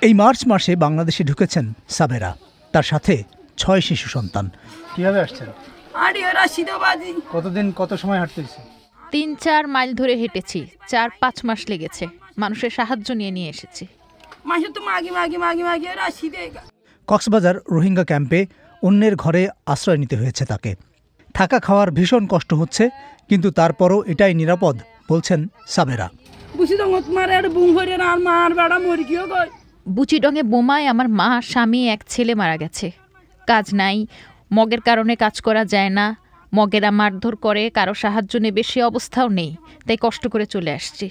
এই মার্চ মাসে বাংলাদেশে ঢুকেছেন সাবেরা, তার সাথে 6 শিশু সন্তান। কিভাবে আসছেন? কতদিন, কত সময় হাঁটতেছে? 3-4 মাইল ধরে হেঁটেছি, 4-5 মাস লেগেছে। মানুষের সাহায্য নিয়ে এসেছি। কক্সবাজার রোহিঙ্গা ক্যাম্পে অন্যের ঘরে আশ্রয় নিতে হয়েছে তাকে। থাকা খাওয়ার ভীষণ কষ্ট হচ্ছে, কিন্তু তারপরও এটাই নিরাপদ বলছেন সাবেরা। বুচিডংয়ে বোমায় আমার মা, স্বামী, এক ছেলে মারা গেছে। কাজ নাই, মগের কারণে কাজ করা যায় না, মগেরা মারধর করে, কারো সাহায্য নেবে সে অবস্থাও নেই, তাই কষ্ট করে চলে আসছি।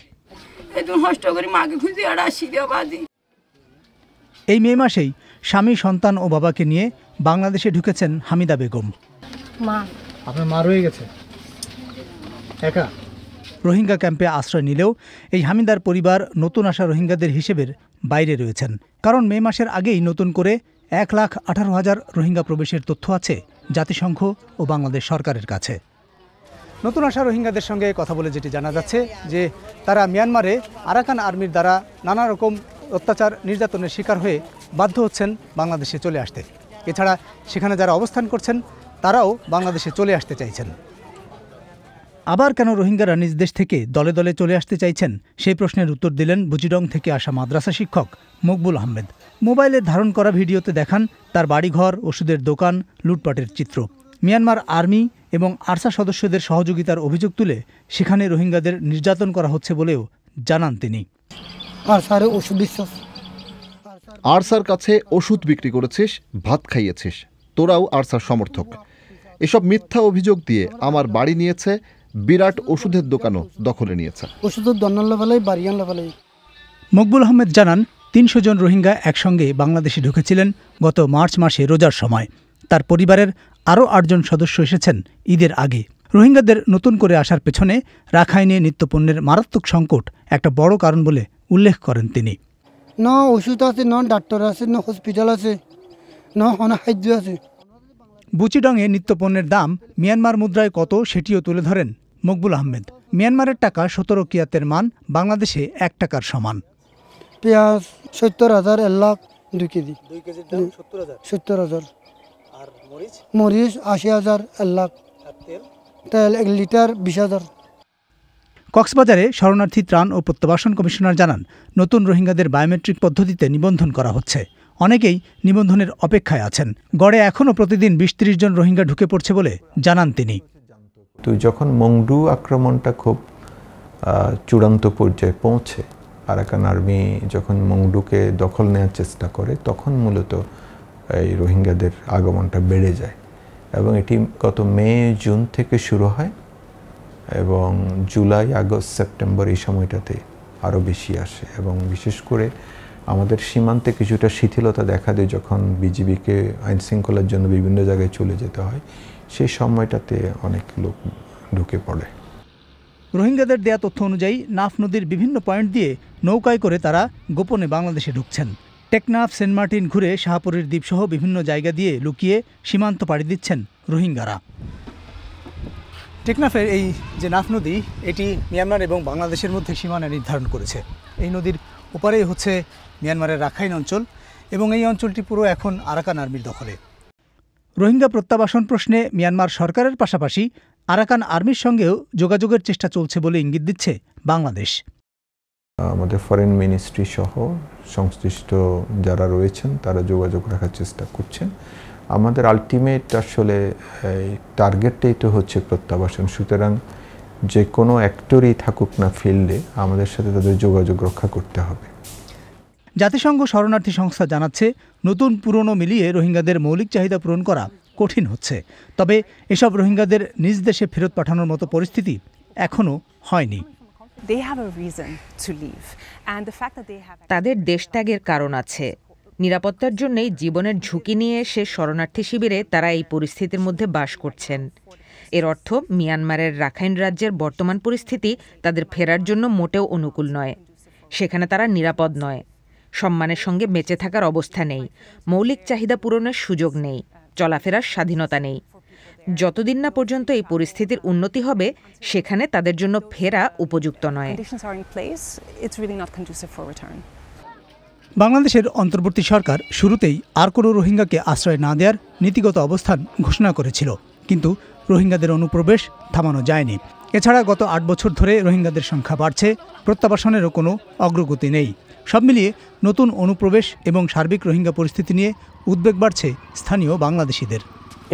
এই মে মাসেই স্বামী, সন্তান ও বাবাকে নিয়ে বাংলাদেশে ঢুকেছেন হামিদা বেগম। মা, আপনার মা রয়ে গেছে একা। রোহিঙ্গা ক্যাম্পে আশ্রয় নিলেও এই হামিদার পরিবার নতুন আসা রোহিঙ্গাদের হিসেবের বাইরে রয়েছেন, কারণ মে মাসের আগেই নতুন করে 1,18,000 রোহিঙ্গা প্রবেশের তথ্য আছে জাতিসংঘ ও বাংলাদেশ সরকারের কাছে। নতুন আসা রোহিঙ্গাদের সঙ্গে কথা বলে যেটি জানা যাচ্ছে যে তারা মিয়ানমারে আরাকান আর্মির দ্বারা নানা রকম অত্যাচার, নির্যাতনের শিকার হয়ে বাধ্য হচ্ছেন বাংলাদেশে চলে আসতে। এছাড়া সেখানে যারা অবস্থান করছেন তারাও বাংলাদেশে চলে আসতে চাইছেন। আবার কেন রোহিঙ্গারা নিজ দেশ থেকে দলে দলে চলে আসতে চাইছেন, সেই প্রশ্নের উত্তর দিলেন বুচিডং থেকে আসা মাদ্রাসা শিক্ষক মকবুল আহমেদ। মোবাইলে ধারণ করা ভিডিওতে দেখান তার বাড়িঘর, ওষুধের দোকান, লুটপাটের চিত্র। মিয়ানমার আর্মি এবং আরসা সদস্যদের সহযোগিতার অভিযোগ তুলে সেখানে রোহিঙ্গাদের নির্যাতন করা হচ্ছে বলেও জানান তিনি। আরসার কাছে ওষুধ বিক্রি করেছিস, ভাত খাইয়েছিস, তোরাও আরসার সমর্থক। এসব মিথ্যা অভিযোগ দিয়ে আমার বাড়ি নিয়েছে, বিরাট ওষুধের দোকানও দখলে নিয়েছে। মকবুল আহমেদ জানান 300 জন রোহিঙ্গা একসঙ্গে বাংলাদেশে ঢুকেছিলেন গত মার্চ মাসে রোজার সময়। তার পরিবারের আরও 8 জন সদস্য এসেছেন ঈদের আগে। রোহিঙ্গাদের নতুন করে আসার পেছনে রাখাইনে নিত্যপণ্যের মারাত্মক সংকট একটা বড় কারণ বলে উল্লেখ করেন তিনি। না ওষুধ আছে, না ডাক্তার আছে, না হসপিটাল আছে, না খাদ্য আছে। বুচিডংয়ে নিত্যপণ্যের দাম মিয়ানমার মুদ্রায় কত সেটিও তুলে ধরেন মকবুল আহমেদ। মিয়ানমারের টাকা 17 কিয়াতের মান বাংলাদেশে 1 টাকার সমান। পেঁয়াজ 70,000, 1 লাখ 2 কেজি। 70,000। আর মরিচ 80,000, 1 লাখ। তেল 1 লিটার 20,000। কক্সবাজারে শরণার্থী ত্রাণ ও প্রত্যাবাসন কমিশনার জানান নতুন রোহিঙ্গাদের বায়োমেট্রিক পদ্ধতিতে নিবন্ধন করা হচ্ছে। অনেকেই নিবন্ধনের অপেক্ষায় আছেন। গড়ে এখনও প্রতিদিন 20-30 জন রোহিঙ্গা ঢুকে পড়ছে বলে জানান তিনি। তো যখন মংডু আক্রমণটা খুব চূড়ান্ত পর্যায়ে পৌঁছে, আরাকান আর্মি যখন মংডুকে দখল নেওয়ার চেষ্টা করে, তখন মূলত এই রোহিঙ্গাদের আগমনটা বেড়ে যায় এবং এটি গত মে জুন থেকে শুরু হয় এবং জুলাই, আগস্ট, সেপ্টেম্বর এই সময়টাতে আরও বেশি আসে এবং বিশেষ করে আমাদের সীমান্তে কিছুটা শিথিলতা দেখা দেয় যখন বিজিবিকে আইন শৃঙ্খলার জন্য বিভিন্ন জায়গায় চলে যেতে হয়, সেই সময়টাতে অনেক লোক ঢুকে পড়ে। রোহিঙ্গাদের দেয়া তথ্য অনুযায়ী নাফ নদীর বিভিন্ন পয়েন্ট দিয়ে নৌকায় করে তারা গোপনে বাংলাদেশে ঢুকছেন। টেকনাফ, সেন্ট মার্টিন ঘুরে শাহপুরের দ্বীপসহ বিভিন্ন জায়গা দিয়ে লুকিয়ে সীমান্ত পাড়ি দিচ্ছেন রোহিঙ্গারা। টেকনাফের এই যে নাফ নদী, এটি মিয়ানমার এবং বাংলাদেশের মধ্যে সীমানা নির্ধারণ করেছে। এই নদীর ওপারেই হচ্ছে মিয়ানমারের রাখাইন অঞ্চল এবং এই অঞ্চলটি পুরো এখন আরাকান আর্মির দখলে। রোহিঙ্গা প্রত্যাবাসন প্রশ্নে মিয়ানমার সরকারের পাশাপাশি আরাকান আর্মির সঙ্গেও যোগাযোগের চেষ্টা চলছে বলে ইঙ্গিত দিচ্ছে বাংলাদেশ। আমাদের ফরেন মিনিস্ট্রি সহ সংশ্লিষ্ট যারা রয়েছেন তারা যোগাযোগ রাখার চেষ্টা করছেন। আমাদের আলটিমেট আসলে টার্গেটটাই তো হচ্ছে প্রত্যাবাসন, সুতরাং যে কোনো অ্যাক্টরই থাকুক না ফিল্ডে, আমাদের সাথে তাদের যোগাযোগ রক্ষা করতে হবে। জাতিসংঘ শরণার্থী সংস্থা জানাচ্ছে নতুন পুরনো মিলিয়ে রোহিঙ্গাদের মৌলিক চাহিদা পূরণ করা কঠিন হচ্ছে। তবে এসব রোহিঙ্গাদের নিজ দেশে ফেরত পাঠানোর মতো পরিস্থিতি এখনও হয়নি। তাদের দেশত্যাগের কারণ আছে। নিরাপত্তার জন্যই জীবনের ঝুঁকি নিয়ে সে শরণার্থী শিবিরে তারা এই পরিস্থিতির মধ্যে বাস করছেন। এর অর্থ মিয়ানমারের রাখাইন রাজ্যের বর্তমান পরিস্থিতি তাদের ফেরার জন্য মোটেও অনুকূল নয়। সেখানে তারা নিরাপদ নয়, সম্মানের সঙ্গে বেঁচে থাকার অবস্থা নেই, মৌলিক চাহিদা পূরণের সুযোগ নেই, চলাফেরার স্বাধীনতা নেই। যতদিন না পর্যন্ত এই পরিস্থিতির উন্নতি হবে, সেখানে তাদের জন্য ফেরা উপযুক্ত নয়। বাংলাদেশের অন্তর্বর্তী সরকার শুরুতেই আর কোনো রোহিঙ্গাকে আশ্রয় না দেওয়ার নীতিগত অবস্থান ঘোষণা করেছিল, কিন্তু রোহিঙ্গাদের অনুপ্রবেশ থামানো যায়নি। এছাড়া গত ৮ বছর ধরে রোহিঙ্গাদের সংখ্যা বাড়ছে, প্রত্যাবাসনেরও কোনো অগ্রগতি নেই। সব মিলিয়ে নতুন অনুপ্রবেশ এবং সার্বিক রোহিঙ্গা পরিস্থিতি নিয়ে উদ্বেগ বাড়ছে স্থানীয় বাংলাদেশিদের।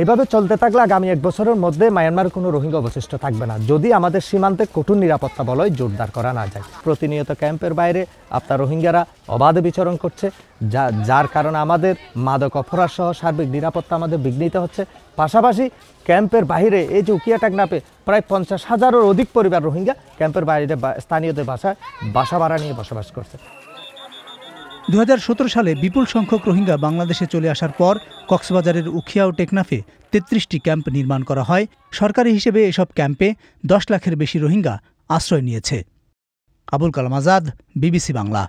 এভাবে চলতে থাকলে আগামী 1 বছরের মধ্যে মায়ানমারের কোনো রোহিঙ্গা অবশিষ্ট থাকবে না, যদি আমাদের সীমান্তে কঠোর নিরাপত্তা বলয় জোরদার করা না যায়। প্রতিনিয়ত ক্যাম্পের বাইরে আপনার রোহিঙ্গারা অবাধে বিচরণ করছে, যার কারণে আমাদের মাদক অপরাধ সহ সার্বিক নিরাপত্তা আমাদের বিঘ্নিত হচ্ছে। পাশাপাশি ক্যাম্পের বাইরে এই যে উকিয়া টেকনাফে প্রায় 50,000-এর অধিক পরিবার রোহিঙ্গা ক্যাম্পের বাইরে স্থানীয়দের বাসা ভাড়া নিয়ে বসবাস করছে। 2017 সালে বিপুল সংখ্যক রোহিঙ্গা বাংলাদেশে চলে আসার পর কক্সবাজারের উখিয়া ও টেকনাফে 33টি ক্যাম্প নির্মাণ করা হয়। সরকারি হিসেবে এসব ক্যাম্পে 10 লাখের বেশি রোহিঙ্গা আশ্রয় নিয়েছে। আবুল কালাম আজাদ, বিবিসি বাংলা।